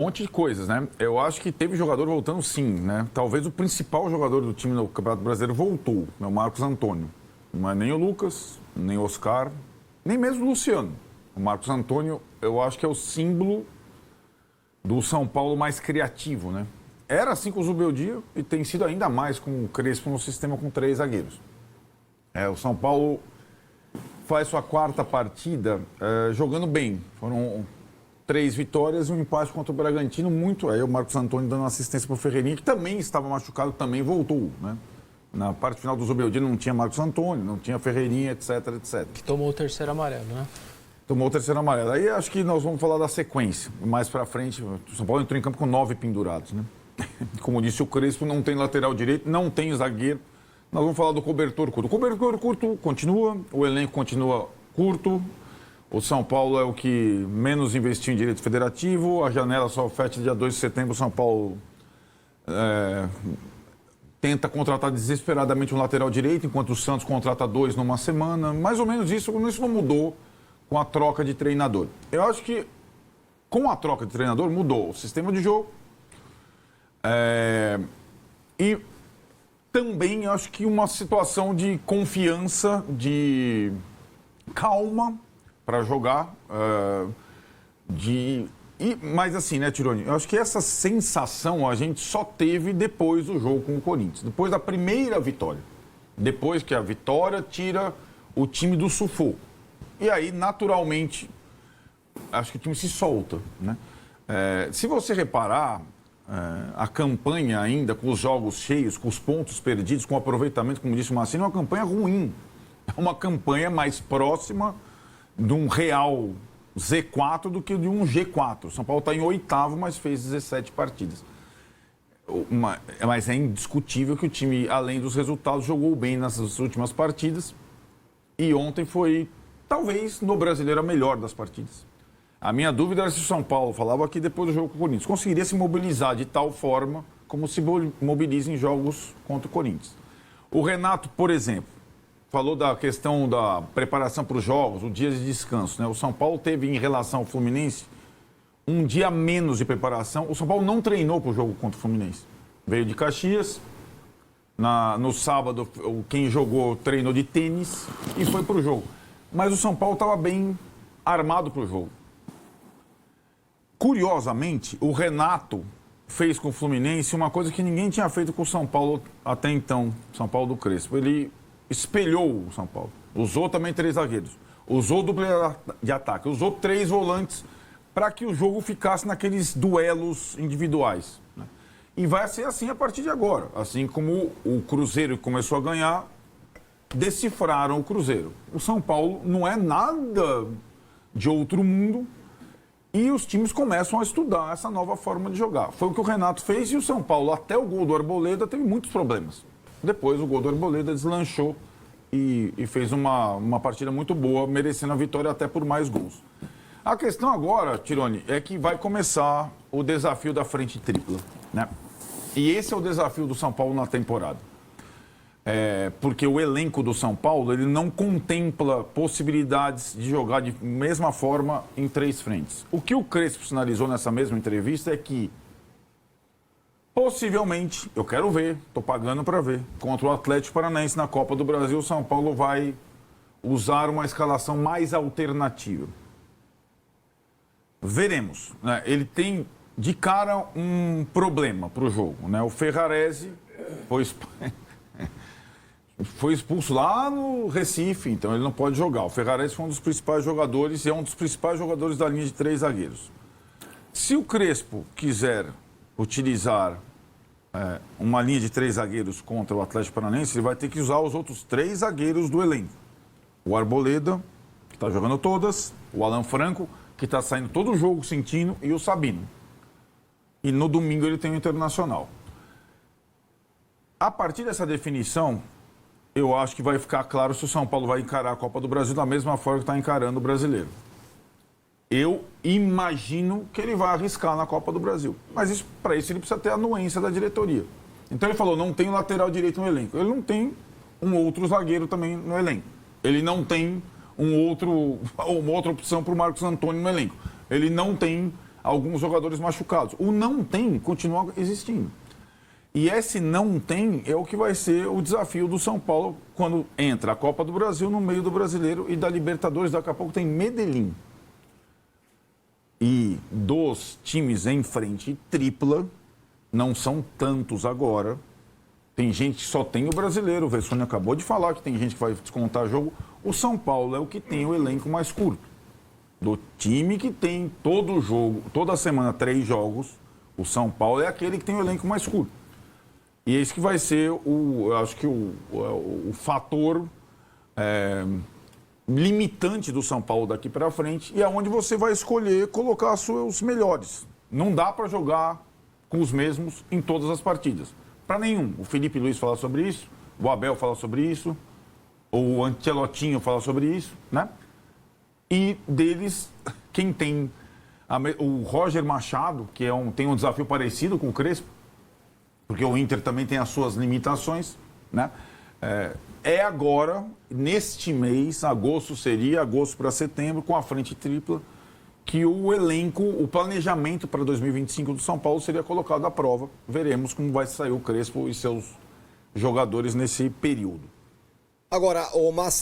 Um monte de coisas, né? Eu acho que teve jogador voltando sim, né? Talvez o principal jogador do time no Campeonato Brasileiro voltou, né? O Marcos Antônio. Não é nem o Lucas, nem o Oscar, nem mesmo o Luciano. O Marcos Antônio, eu acho que é o símbolo do São Paulo mais criativo, né? Era assim com o Zubeldia e tem sido ainda mais com o Crespo no sistema com 3 zagueiros. O São Paulo faz sua 4ª partida jogando bem. Foram 3 vitórias e um empate contra o Bragantino, muito. Aí o Marcos Antônio dando assistência para o Ferreirinha, que também estava machucado, também voltou, né? Na parte final do Zubeldia não tinha Marcos Antônio, não tinha Ferreirinha, etc, etc. Que tomou o 3º amarelo, né? Tomou o 3º amarelo. Aí acho que nós vamos falar da sequência. Mais para frente, o São Paulo entrou em campo com 9 pendurados, né? Como disse o Crespo, não tem lateral direito, não tem zagueiro. Nós vamos falar do cobertor curto. O cobertor curto continua, o elenco continua curto. O São Paulo é o que menos investiu em direito federativo. A janela só fecha dia 2 de setembro. O São Paulo tenta contratar desesperadamente um lateral direito, enquanto o Santos contrata 2 numa semana. Mais ou menos isso não mudou com a troca de treinador. Eu acho que com a troca de treinador mudou o sistema de jogo. E também acho que uma situação de confiança, de calma para jogar. Mas assim, né, Tironi? Eu acho que essa sensação a gente só teve depois do jogo com o Corinthians. Depois da primeira vitória. Depois que a vitória tira o time do sufoco. E aí, naturalmente, acho que o time se solta, né? Se você reparar, a campanha ainda, com os jogos cheios, com os pontos perdidos, com o aproveitamento, como disse o Massini, é uma campanha ruim. É uma campanha mais próxima de um real Z4 do que de um G4. O São Paulo está em 8º, mas fez 17 partidas. Mas é indiscutível que o time, além dos resultados, jogou bem nessas últimas partidas. E ontem foi, talvez, no Brasileiro, a melhor das partidas. A minha dúvida era se o São Paulo, falava aqui depois do jogo com o Corinthians, conseguiria se mobilizar de tal forma como se mobiliza em jogos contra o Corinthians. O Renato, por exemplo, falou da questão da preparação para os jogos, o dia de descanso, né? O São Paulo teve, em relação ao Fluminense, um dia menos de preparação. O São Paulo não treinou para o jogo contra o Fluminense. Veio de Caxias, no sábado, quem jogou treinou de tênis e foi para o jogo. Mas o São Paulo estava bem armado para o jogo. Curiosamente, o Renato fez com o Fluminense uma coisa que ninguém tinha feito com o São Paulo até então, São Paulo do Crespo. Ele espelhou o São Paulo. Usou também 3 zagueiros. Usou dupla de ataque. Usou 3 volantes para que o jogo ficasse naqueles duelos individuais, né? E vai ser assim a partir de agora. Assim como o Cruzeiro começou a ganhar, decifraram o Cruzeiro. O São Paulo não é nada de outro mundo. E os times começam a estudar essa nova forma de jogar. Foi o que o Renato fez e o São Paulo, até o gol do Arboleda, teve muitos problemas. Depois o gol do Arboleda deslanchou e fez uma partida muito boa, merecendo a vitória até por mais gols. A questão agora, Tironi, é que vai começar o desafio da frente tripla, né? E esse é o desafio do São Paulo na temporada. Porque o elenco do São Paulo ele não contempla possibilidades de jogar de mesma forma em 3 frentes. O que o Crespo sinalizou nessa mesma entrevista é que, possivelmente, eu quero ver, estou pagando para ver, contra o Atlético Paranaense na Copa do Brasil, o São Paulo vai usar uma escalação mais alternativa. Veremos, né? Ele tem, de cara, um problema para o jogo, né? O Ferrarese foi expulso lá no Recife, então ele não pode jogar. O Ferrarese foi um dos principais jogadores e é um dos principais jogadores da linha de 3 zagueiros. Se o Crespo quiser utilizar uma linha de 3 zagueiros contra o Atlético Paranaense, ele vai ter que usar os outros 3 zagueiros do elenco. O Arboleda, que está jogando todas, o Alan Franco, que está saindo todo o jogo sentindo, e o Sabino. E no domingo ele tem o Internacional. A partir dessa definição, eu acho que vai ficar claro se o São Paulo vai encarar a Copa do Brasil da mesma forma que está encarando o Brasileiro. Eu imagino que ele vai arriscar na Copa do Brasil. Mas para isso ele precisa ter a anuência da diretoria. Então ele falou, não tem lateral direito no elenco. Ele não tem um outro zagueiro também no elenco. Ele não tem uma outra opção para o Marcos Antônio no elenco. Ele não tem alguns jogadores machucados. O não tem continua existindo. E esse não tem é o que vai ser o desafio do São Paulo quando entra a Copa do Brasil no meio do Brasileiro e da Libertadores. Daqui a pouco tem Medellín. E dos times em frente tripla, não são tantos agora. Tem gente que só tem o brasileiro. O Vessone acabou de falar que tem gente que vai descontar jogo. O São Paulo é o que tem o elenco mais curto. Do time que tem todo jogo, toda semana 3 jogos, o São Paulo é aquele que tem o elenco mais curto. E esse que vai ser acho que o fator limitante do São Paulo daqui para frente e é onde você vai escolher colocar os melhores. Não dá para jogar com os mesmos em todas as partidas. Para nenhum. O Felipe Luiz fala sobre isso, o Abel fala sobre isso, o Ancelotinho fala sobre isso, né? E deles, quem tem o Roger Machado, que tem um desafio parecido com o Crespo, porque o Inter também tem as suas limitações, né? Agora, neste mês, agosto para setembro, com a frente tripla, que o elenco, o planejamento para 2025 do São Paulo seria colocado à prova. Veremos como vai sair o Crespo e seus jogadores nesse período. Agora, o Massa